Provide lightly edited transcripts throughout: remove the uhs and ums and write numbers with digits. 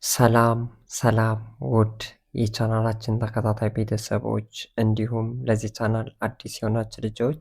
ሰላም ሰላም ውድ የቻናላችን ተከታታይ ቤተሰቦች እንዲሁም ለዚህ ቻናል አዲስ የሆናችሁ ልጆች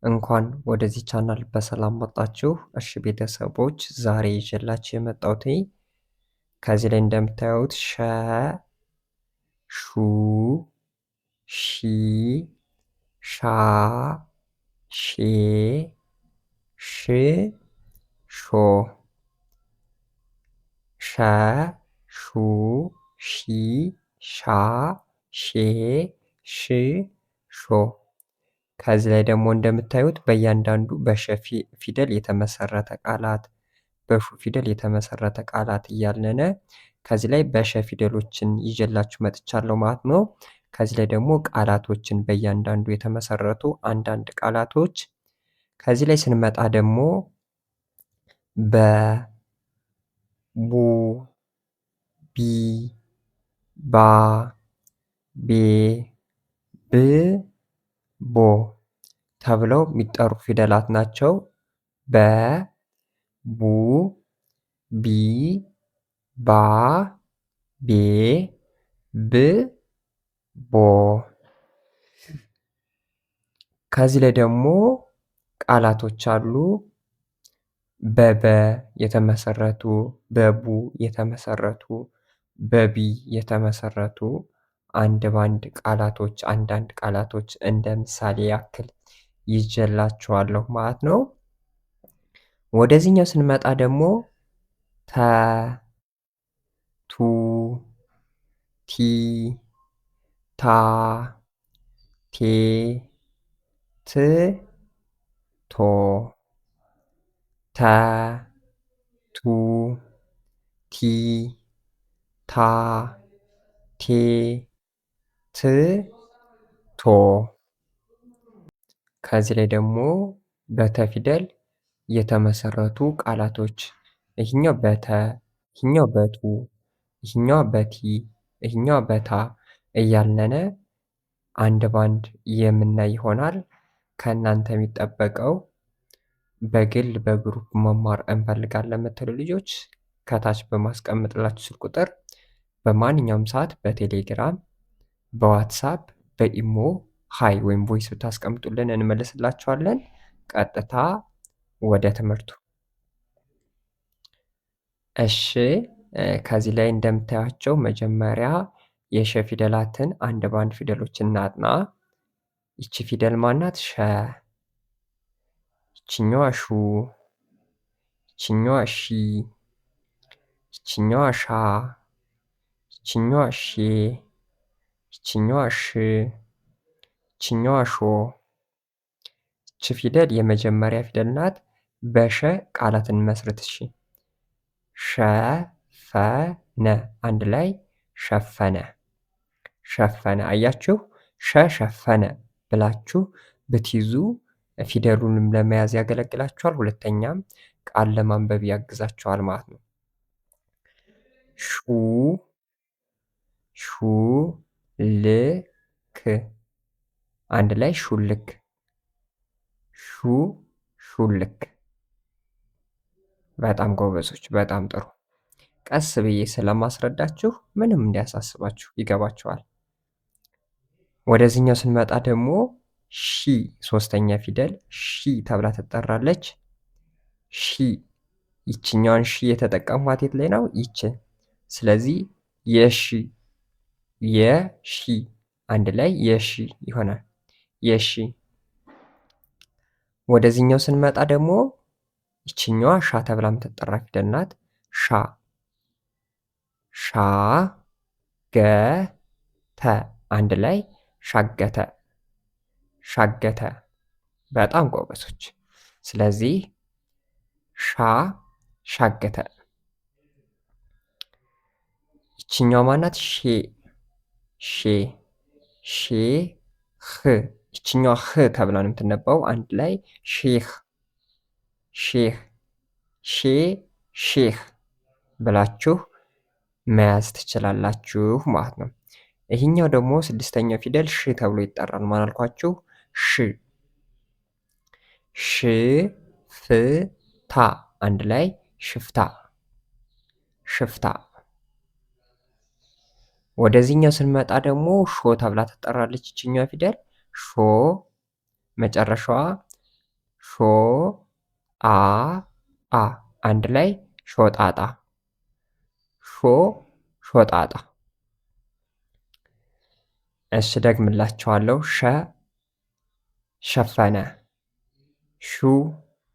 እንኳን ወደዚህ ቻናል በሰላም መጣችሁ። እሺ ቤተሰቦች ዛሬ ይዤላችሁ የመጣሁት ከዚህ ላይ እንደምታዩት ሹ፣ ሺ፣ ሻ፣ ሼ፣ ሽ፣ ሾ ሸ ሹ ሺ ሻ ሼ ሽ ሾ። ከዚህ ላይ ደግሞ እንደምታዩት በእያንዳንዱ በሸ ፊደል የተመሰረተ ቃላት በሹ ፊደል የተመሰረተ ቃላት እያልነን ከዚህ ላይ በሸ ፊደሎችን ይዤላችሁ መጥቻለሁ ማለት ነው። ከዚህ ላይ ደግሞ ቃላቶችን በእያንዳንዱ የተመሰረቱ አንዳንድ ቃላቶች ከዚህ ላይ ስንመጣ ደግሞ በ ቡ ቢ ባ ቤ ብ ቦ ተብለው የሚጠሩ ፊደላት ናቸው። በ ቡ ቢ ባ ቤ ብ ቦ። ከዚህ ላይ ደግሞ ቃላቶች አሉ። በበ የተመሰረቱ በቡ የተመሰረቱ በቢ የተመሰረቱ አንድ ባንድ ቃላቶች አንዳንድ ቃላቶች እንደ ምሳሌ ያክል ይዤላችኋለሁ ማለት ነው። ወደዚህኛው ስንመጣ ደግሞ ተ ቱ ቲ ታ ቴ ት ቶ ተ ቱ ቲ ታ ቴ ት ቶ። ከዚህ ላይ ደግሞ በተ ፊደል የተመሰረቱ ቃላቶች ይህኛው በተ ይህኛው በቱ ይህኛው በቲ ይህኛው በታ እያልነን አንድ ባንድ የምናይ ይሆናል። ከእናንተ የሚጠበቀው በግል በግሩፕ መማር እንፈልጋለን የምትሉ ልጆች ከታች በማስቀምጥላችሁ ስልክ ቁጥር በማንኛውም ሰዓት በቴሌግራም፣ በዋትሳፕ፣ በኢሞ ሃይ ወይም ቮይስ ብታስቀምጡልን እንመልስላችኋለን። ቀጥታ ወደ ትምህርቱ። እሺ ከዚህ ላይ እንደምታያቸው መጀመሪያ የሸ ፊደላትን አንድ ባንድ ፊደሎች እናጥና። ይቺ ፊደል ማናት? ሸ። ይችኛዋ ሹ፣ ይችኛዋ ሺ፣ ይችኛዋ ሻ፣ ይችኛዋ ሼ፣ ይችኛዋ ሽ፣ ይችኛዋ ሾ። ይቺ ፊደል የመጀመሪያ ፊደል ናት። በሸ ቃላትን መስርት። እሺ ሸፈነ አንድ ላይ ሸፈነ ሸፈነ። አያችሁ ሸ ሸፈነ ብላችሁ ብትይዙ ፊደሉንም ለመያዝ ያገለግላችኋል። ሁለተኛም ቃል ለማንበብ ያግዛችኋል ማለት ነው። ሹ ሹ ልክ አንድ ላይ ሹልክ ሹ ሹልክ። በጣም ጎበዞች፣ በጣም ጥሩ። ቀስ ብዬ ስለማስረዳችሁ ምንም እንዲያሳስባችሁ ይገባችኋል። ወደዚህኛው ስንመጣ ደግሞ ሺ ሶስተኛ ፊደል ሺ ተብላ ትጠራለች። ሺ ይችኛዋን ሺ የተጠቀምኳት የት ላይ ነው? ይች። ስለዚህ የሺ የሺ አንድ ላይ የሺ ይሆናል። የሺ። ወደዚህኛው ስንመጣ ደግሞ ይችኛዋ ሻ ተብላ የምትጠራ ፊደል ናት። ሻ ሻ ገ ተ አንድ ላይ ሻገተ ሻገተ። በጣም ጎበሶች። ስለዚህ ሻ ሻገተ። ይችኛዋ ማናት? ሼ ሼ ሼ ህ ይችኛዋ ህ ተብላ ነው የምትነበው። አንድ ላይ ሼህ ሼህ ሼ ሼህ ብላችሁ መያዝ ትችላላችሁ ማለት ነው። ይህኛው ደግሞ ስድስተኛው ፊደል ሽ ተብሎ ይጠራል። ማን አልኳችሁ? ሽ ሽ ፍ ታ አንድ ላይ ሽፍታ ሽፍታ። ወደዚህኛው ስንመጣ ደግሞ ሾ ተብላ ትጠራለች ይችኛዋ ፊደል ሾ መጨረሻዋ ሾ አ አ አንድ ላይ ሾጣጣ ሾጣጣ። እሺ ደግምላችኋለሁ። ሸፈነ፣ ሹ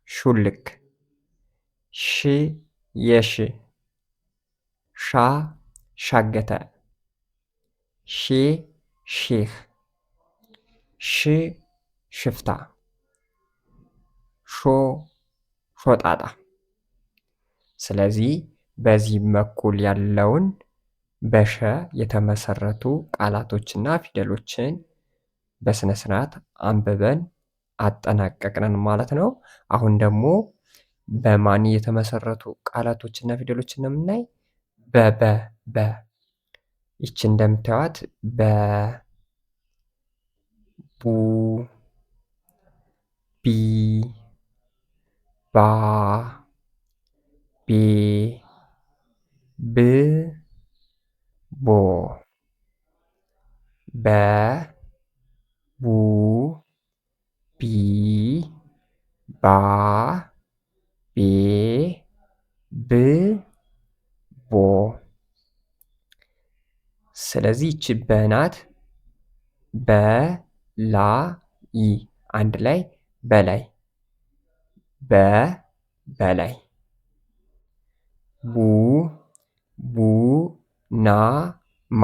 ሹልክ፣ ሽ የሽ፣ ሻ ሻገተ፣ ሼ ሼህ፣ ሽ ሽፍታ፣ ሾ ሾጣጣ። ስለዚህ በዚህ በኩል ያለውን በሸ የተመሰረቱ ቃላቶችና ፊደሎችን በስነ ስርዓት አንብበን አጠናቀቅን ማለት ነው። አሁን ደግሞ በማን የተመሰረቱ ቃላቶችና ፊደሎችን ነው የምናይ? በ ይቺ እንደምታዩት ቡ ቢ ባ ቤ ብ ቦ በ ቡ ቢ ባ ቤ ብ ቦ። ስለዚህ ይቺ በናት በላይ አንድ ላይ በላይ በላይ ቡናማ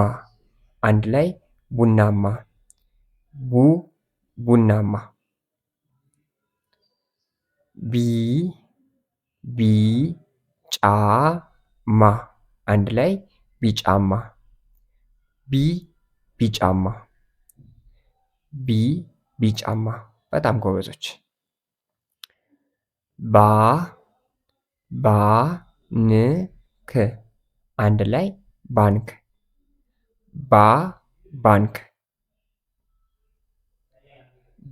አንድ ላይ ቡናማ ቡናማ ቢጫማ አንድ ላይ ቢጫማ ቢጫማ ቢጫማ። በጣም ጎበዞች። ባንክ አንድ ላይ ባንክ ባንክ።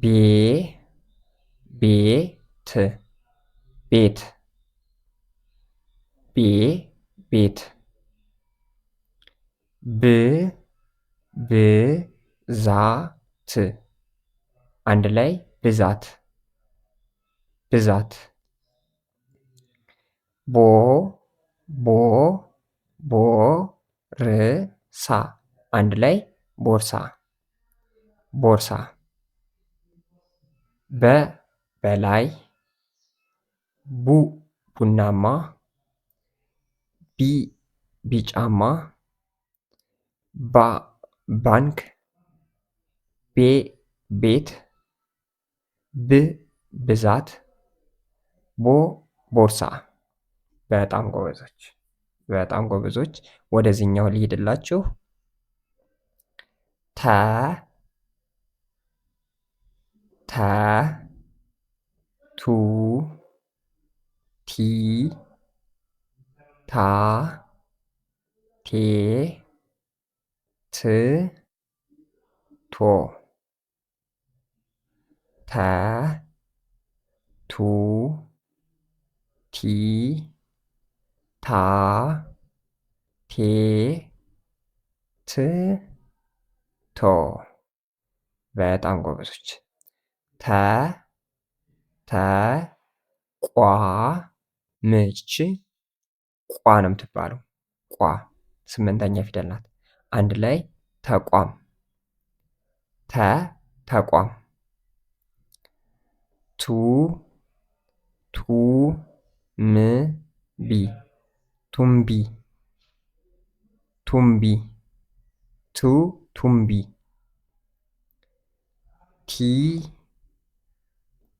ቤት ቤት ቤት። ብዛት አንድ ላይ ብዛት ብዛት። ቦርሳ አንድ ላይ ቦርሳ ቦርሳ። በላይ ቡናማ ቢጫማ ባንክ ቤት ብዛት ቦርሳ። በጣም ጎበዞች በጣም ጎበዞች። ወደዚህኛው ልሂድላችሁ። ቱ ቲ ታ ቴ ት ቶ ተ ቱ ቲ ታ ቴ ት ቶ። በጣም ጎበዞች። ምች ቋ ነው የምትባለው። ቋ ስምንተኛ ፊደል ናት። አንድ ላይ ተቋም ተቋም። ቱምቢ ቱምቢ ቱምቢ።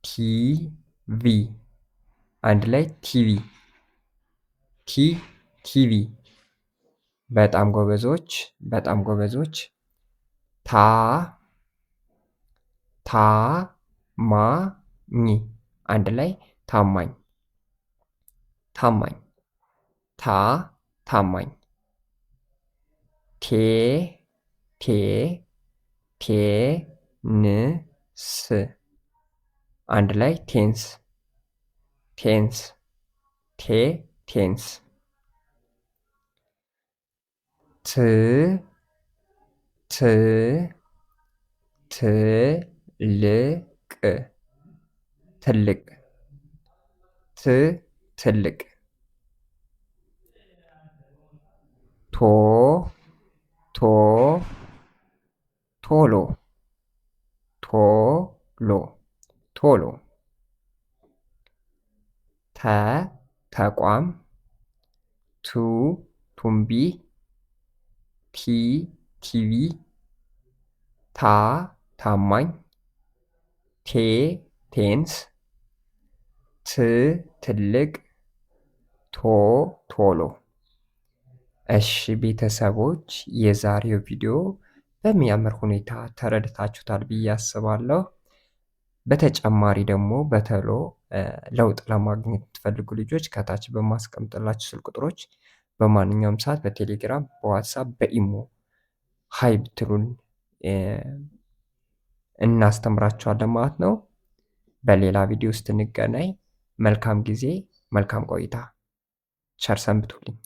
ቲቪ አንድ ላይ ቲቪ ቲቪ። በጣም ጎበዞች በጣም ጎበዞች። ታማኝ አንድ ላይ ታማኝ ታማኝ ታማኝ። ቴንስ አንድ ላይ ቴንስ ቴንስ። ቴንስ። ት ትልቅ ትልቅ ትልቅ ቶ ቶ ቶሎ ቶሎ ቶሎ ተቋም ቱ ቱምቢ ቲ ቲቪ ታማኝ ቴንስ ትልቅ ቶሎ። እሺ ቤተሰቦች የዛሬው ቪዲዮ በሚያምር ሁኔታ ተረድታችሁታል ብዬ አስባለሁ። በተጨማሪ ደግሞ በተሎ ለውጥ ለማግኘት የምትፈልጉ ልጆች ከታች በማስቀምጥላችሁ ስልክ ቁጥሮች በማንኛውም ሰዓት በቴሌግራም፣ በዋትሳፕ፣ በኢሞ ሀይ ብትሉን እናስተምራችኋለን ማለት ነው። በሌላ ቪዲዮ ውስጥ እንገናኝ። መልካም ጊዜ፣ መልካም ቆይታ። ቸር ሰንብቱልኝ።